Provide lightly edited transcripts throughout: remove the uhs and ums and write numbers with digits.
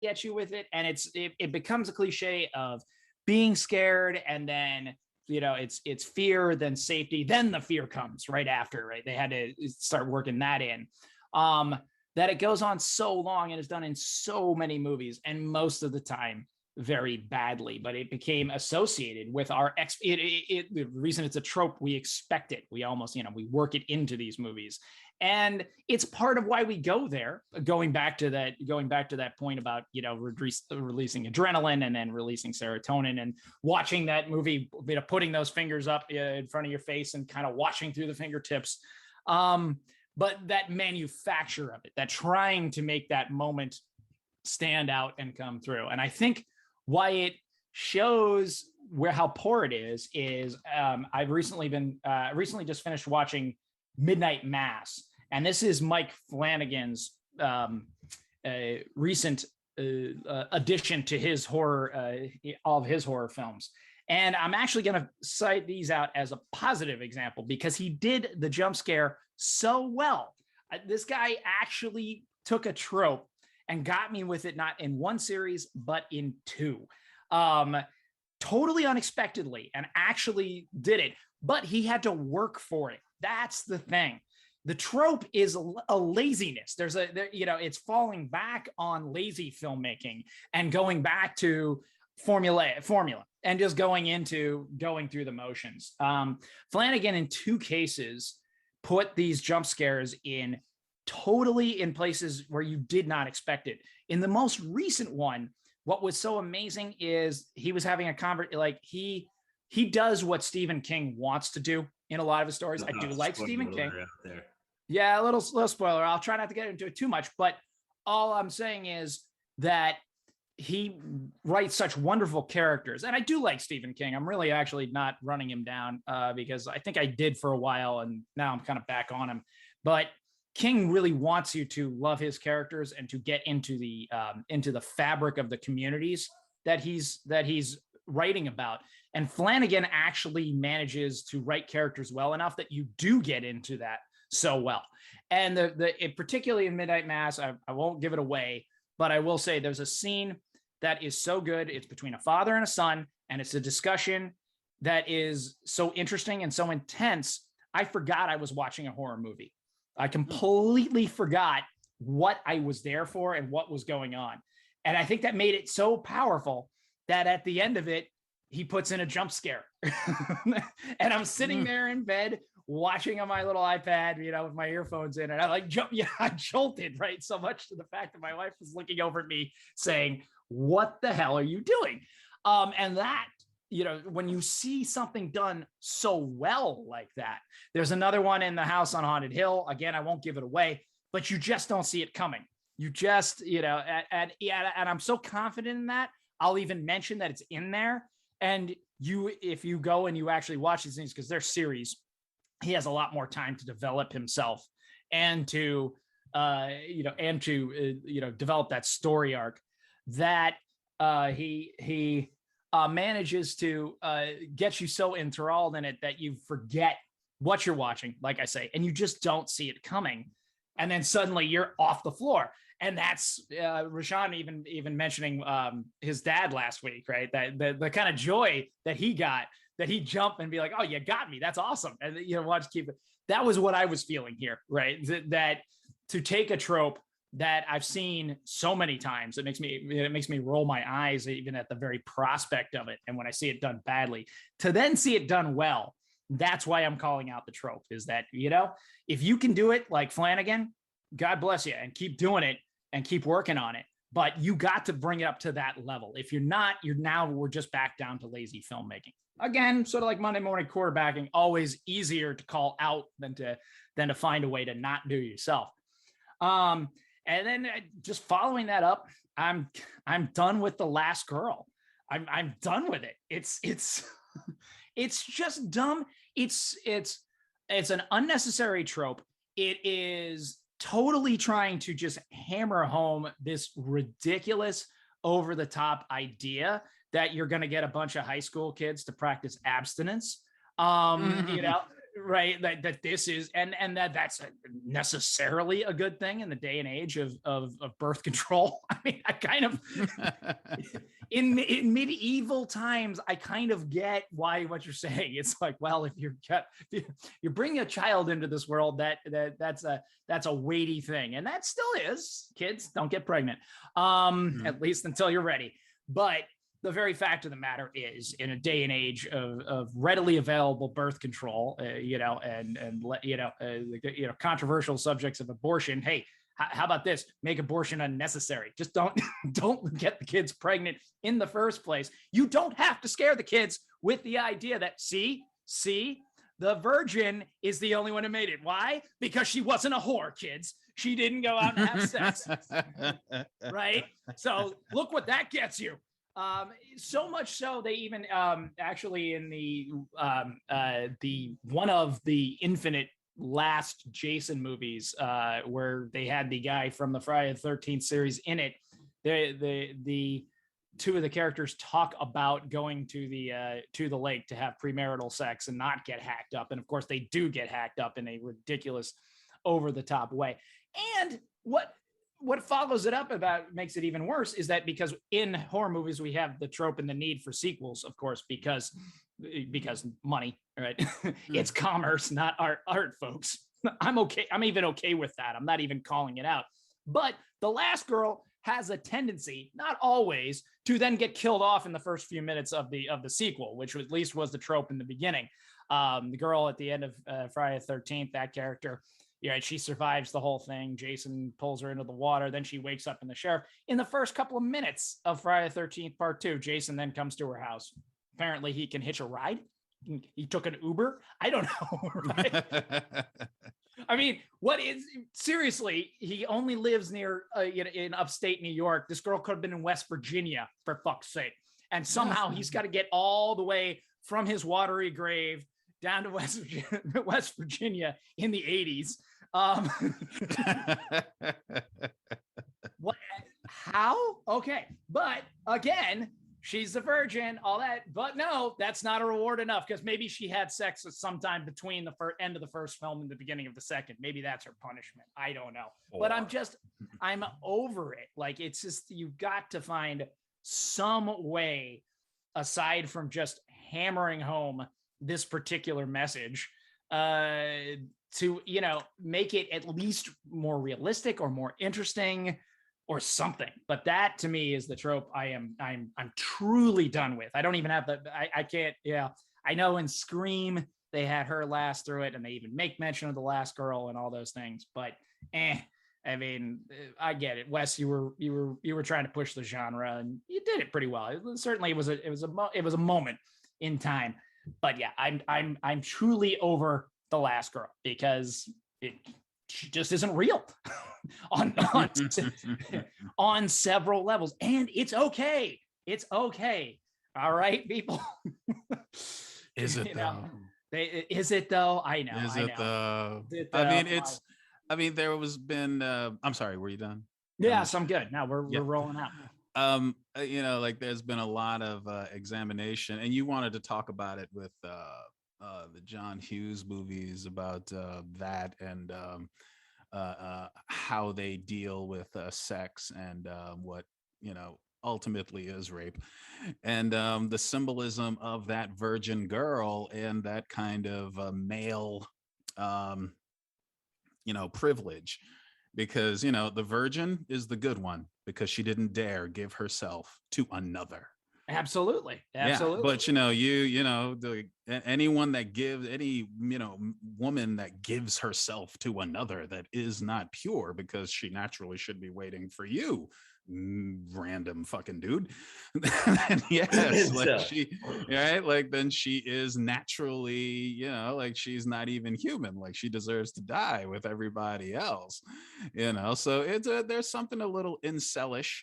at you with it, and it becomes a cliche of being scared, and then it's fear, then safety, then the fear comes right after, right? They had to start working that in. That it goes on so long and is done in so many movies, and most of the time very badly, but it became associated with the reason it's a trope. We expect it. We almost, we work it into these movies, and it's part of why we go there. Going back to that point about releasing adrenaline and then releasing serotonin, and watching that movie, putting those fingers up in front of your face and kind of watching through the fingertips. But that manufacture of it, that trying to make that moment stand out and come through. And I think why it shows how poor it is I've recently just finished watching Midnight Mass, and this is Mike Flanagan's recent addition to his horror, all of his horror films. And I'm actually going to cite these out as a positive example because he did the jump scare so well. This guy actually took a trope and got me with it, not in one series, but in two. Totally unexpectedly, and actually did it, but he had to work for it. That's the thing. The trope is a laziness. It's falling back on lazy filmmaking and going back to formula and just going through the motions. Flanagan in two cases put these jump scares totally in places where you did not expect it. In the most recent one, what was so amazing is he was having he does what Stephen King wants to do in a lot of his stories. I do like Stephen King. Yeah, a little spoiler. I'll try not to get into it too much, but all I'm saying is that he writes such wonderful characters. And I do like Stephen King. I'm really actually not running him down because I think I did for a while, and now I'm kind of back on him. But King really wants you to love his characters and to get into the fabric of the communities that he's writing about. And Flanagan actually manages to write characters well enough that you do get into that so well. And particularly in Midnight Mass, I won't give it away, but I will say there's a scene that is so good. It's between a father and a son, and it's a discussion that is so interesting and so intense. I forgot I was watching a horror movie. I completely forgot what I was there for and what was going on. And I think that made it so powerful that at the end of it, he puts in a jump scare. And I'm sitting there in bed watching on my little iPad, with my earphones in, and I jolted, right? So much to the fact that my wife was looking over at me saying, "What the hell are you doing?" And that, when you see something done so well like that. There's another one in The House on Haunted Hill. Again, I won't give it away, but you just don't see it coming. You just, and I'm so confident in that, I'll even mention that it's in there. And if you go and you actually watch these things, because they're series, he has a lot more time to develop himself and to develop that story arc that he manages to get you so enthralled in it that you forget what you're watching, like I say, and you just don't see it coming. And then suddenly you're off the floor. And that's Rashawn even mentioning his dad last week, right? That the kind of joy that he got, that he'd jump and be like, "Oh, you got me. That's awesome." And watch keep it. That was what I was feeling here, right? That to take a trope that I've seen so many times, it makes me roll my eyes even at the very prospect of it. And when I see it done badly, to then see it done well, that's why I'm calling out the trope. Is that, if you can do it like Flanagan, God bless you, and keep doing it and keep working on it. But you got to bring it up to that level. If you're not, we're just back down to lazy filmmaking. Again, sort of like Monday morning quarterbacking, always easier to call out than to find a way to not do yourself. And then just following that up, I'm done with The Last Girl. I'm done with it. It's just dumb. It's an unnecessary trope. It is totally trying to just hammer home this ridiculous, over the top idea that you're going to get a bunch of high school kids to practice abstinence. right, that this is, and that's necessarily a good thing in the day and age of birth control. I mean, I kind of in medieval times, I kind of get why what you're saying. It's like, well, if you bring a child into this world, that's a weighty thing, and that still is. Kids don't get pregnant, at least until you're ready. But the very fact of the matter is, in a day and age of readily available birth control, controversial subjects of abortion. Hey, how about this? Make abortion unnecessary. Just don't get the kids pregnant in the first place. You don't have to scare the kids with the idea that see, the virgin is the only one who made it. Why? Because she wasn't a whore, kids. She didn't go out and have sex, right? So look what that gets you. So much so they even actually in the one of the infinite last Jason movies where they had the guy from the Friday the 13th series in it, the two of the characters talk about going to the lake to have premarital sex and not get hacked up, and of course they do get hacked up in a ridiculous, over the top way. And what follows it up about makes it even worse is that because in horror movies we have the trope and the need for sequels, of course, because money, right? It's commerce, not art, folks. I'm even okay with that. I'm not even calling it out. But The Last Girl has a tendency, not always, to then get killed off in the first few minutes of the sequel, which at least was the trope in the beginning. The girl at the end of Friday the 13th, that character, yeah, she survives the whole thing. Jason pulls her into the water. Then she wakes up in the sheriff. In the first couple of minutes of Friday the 13th Part 2, Jason then comes to her house. Apparently, he can hitch a ride. He took an Uber. I don't know. Right? I mean, seriously, he only lives near in upstate New York. This girl could have been in West Virginia, for fuck's sake. And somehow he's got to get all the way from his watery grave down to West Virginia in the 80s. What? How? Okay. But again, she's a virgin, all that. But no, that's not a reward enough, because maybe she had sex at sometime between the end of the first film and the beginning of the second. Maybe that's her punishment. I don't know. But I'm over it. Like, it's just, you've got to find some way, aside from just hammering home this particular message, to make it at least more realistic or more interesting or something. But that to me is the trope I'm truly done with. I don't even have I can't. Yeah, I know in Scream they had her last through it, and they even make mention of The Last Girl and all those things. But I mean, I get it. Wes, you were trying to push the genre, and you did it pretty well. Certainly, it was a moment in time. But yeah, I'm truly over The Last Girl, because she just isn't real on several levels, and it's okay. It's okay. All right, people. Is it though? Is it though? I know. Is I it know. though? I mean, there was been. I'm sorry. Were you done? Yes, I'm good. Now we're rolling out. Like there's been a lot of examination, and you wanted to talk about it with the John Hughes movies about that and how they deal with sex and what ultimately is rape, and the symbolism of that virgin girl and that kind of male privilege, because the virgin is the good one because she didn't dare give herself to another. Absolutely. Yeah, but anyone that gives, any woman that gives herself to another that is not pure, because she naturally should be waiting for you, random fucking dude. Yes, then she is naturally, she's not even human. Like, she deserves to die with everybody else. So it's there's something a little incelish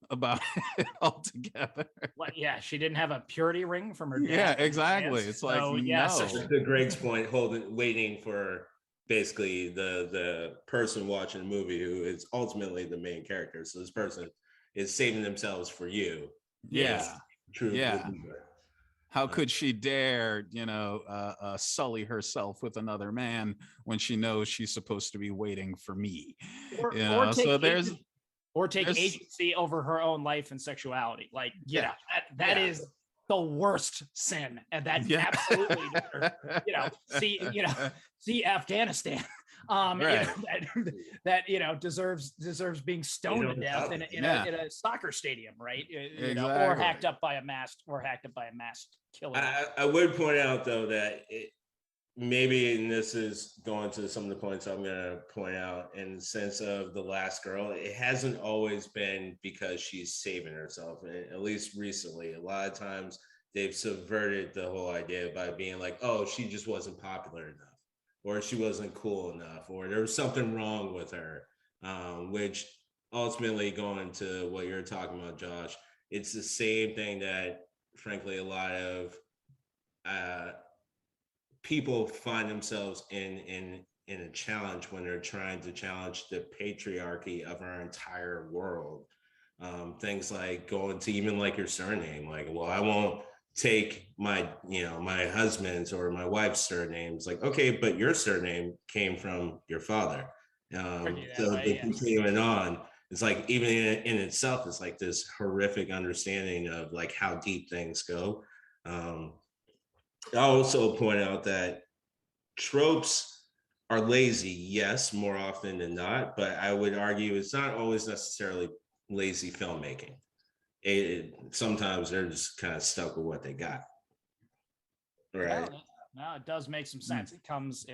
about it altogether. Well, yeah, she didn't have a purity ring from her dad. Yeah, exactly. It's like, yes. No. To Greg's point, waiting for basically the person watching the movie who is ultimately the main character. So this person is saving themselves for you. Yeah. True. Yeah. How could she dare, sully herself with another man when she knows she's supposed to be waiting for me? Or take So there's agency over her own life and sexuality. Like, that is the worst sin, and that absolutely, see Afghanistan. Right. Deserves being stoned to death in a soccer stadium, right? Exactly. Or hacked up by a masked killer. I would point out though that maybe, and this is going to some of the points I'm going to point out, in the sense of The Last Girl, it hasn't always been because she's saving herself. At least recently, a lot of times they've subverted the whole idea by being like, oh, she just wasn't popular enough, or she wasn't cool enough, or there was something wrong with her, which ultimately, going to what you're talking about, Josh, it's the same thing that, frankly, a lot of people find themselves in a challenge when they're trying to challenge the patriarchy of our entire world. Things like going to even like your surname, like, well, I won't take my husband's or my wife's surname. It's like, okay, but your surname came from your father. Continuing on, it's like, even in itself, it's like this horrific understanding of like how deep things go. I'll also point out that tropes are lazy, yes, more often than not, but I would argue it's not always necessarily lazy filmmaking. Sometimes they're just kind of stuck with what they got. Right. No, it does make some sense. It comes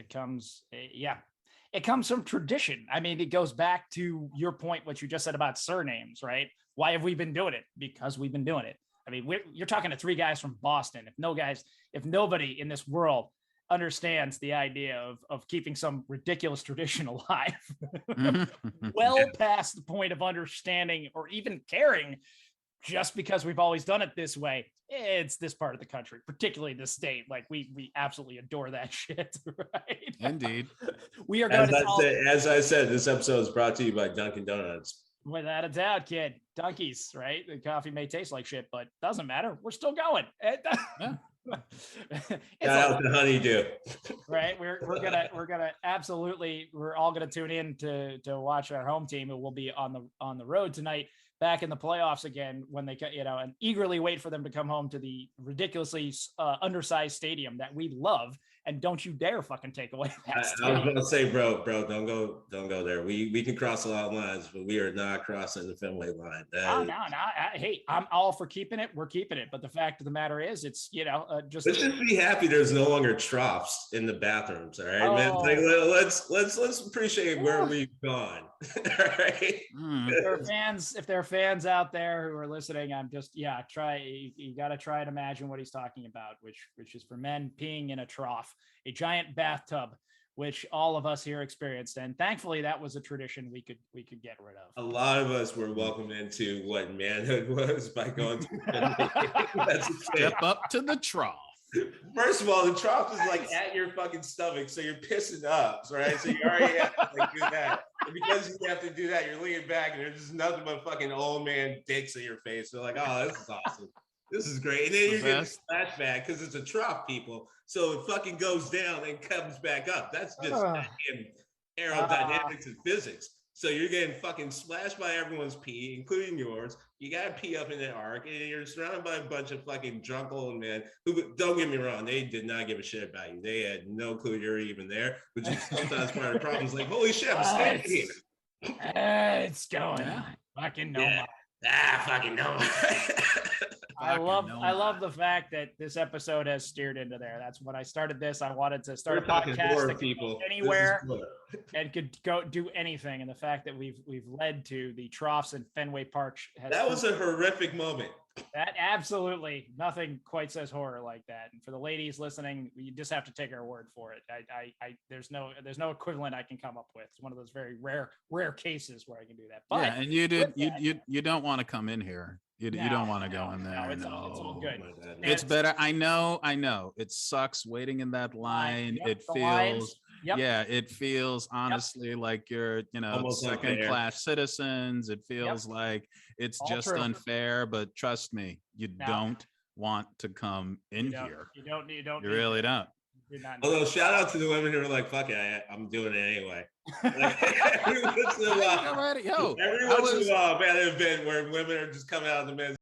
from tradition. I mean, it goes back to your point, what you just said about surnames, right? Why have we been doing it? Because we've been doing it. I mean, you're talking to 3 guys from Boston. If nobody in this world understands the idea of keeping some ridiculous tradition alive, well past the point of understanding or even caring, just because we've always done it this way, it's this part of the country, particularly the state. Like, we absolutely adore that shit, right? Indeed. We are going as I said, this episode is brought to you by Dunkin' Donuts. Without a doubt, kid. Dunkies, right? The coffee may taste like shit, but doesn't matter. We're still going. Shout out to Honeydew. Right. We're all gonna tune in to watch our home team, who will be on the road tonight, back in the playoffs again, when they and eagerly wait for them to come home to the ridiculously undersized stadium that we love. And don't you dare fucking take away that stadium. I was gonna say, bro, don't go there. We can cross a lot of lines, but we are not crossing the Fenway line. No. Hey, I'm all for keeping it. We're keeping it. But the fact of the matter is, it's let's just be happy there's no longer troughs in the bathrooms. All right, man. Like, let's appreciate where we've gone. All right. If there are fans out there who are listening, I'm just you got to try and imagine what he's talking about, which is for men peeing in a trough, a giant bathtub, which all of us here experienced, and thankfully that was a tradition we could get rid of. A lot of us were welcomed into what manhood was by going to step up to the trough. First of all, the trough is like at your fucking stomach, so you're pissing up, right? So you already have to like do that. And because you have to do that, you're leaning back, and there's just nothing but fucking old man dicks in your face. So like, oh, this is awesome. This is great. And then you're getting a flashback because it's a trough, people. So it fucking goes down and comes back up. That's just aerodynamics and physics. So you're getting fucking splashed by everyone's pee, including yours. You got to pee up in the arc, and you're surrounded by a bunch of fucking drunk old men who, don't get me wrong, they did not give a shit about you. They had no clue you're even there, which is sometimes part of the problem. Is like, holy shit, I'm standing here. It's going on. Fucking no. Yeah. Fucking no. I love the fact that this episode has steered into there. That's when I started this. I wanted to start a podcast that could go anywhere and could go do anything. And the fact that we've led to the troughs in Fenway Park that was a horrific moment. That absolutely nothing quite says horror like that. And for the ladies listening, you just have to take our word for it. There's no equivalent I can come up with. It's one of those very rare cases where I can do that. But yeah, and you don't want to come in here. You don't want to go in there. It's all good. It's better. I know. It sucks waiting in that line. It feels, it feels honestly like you're, second class citizens. It feels like it's all just true. Unfair, but trust me, you don't want to come in here. You don't. You really don't. Although shout out to the women who are like, fuck it, I'm doing it anyway. Like, every once in a while, man, there have been where women are just coming out of the men's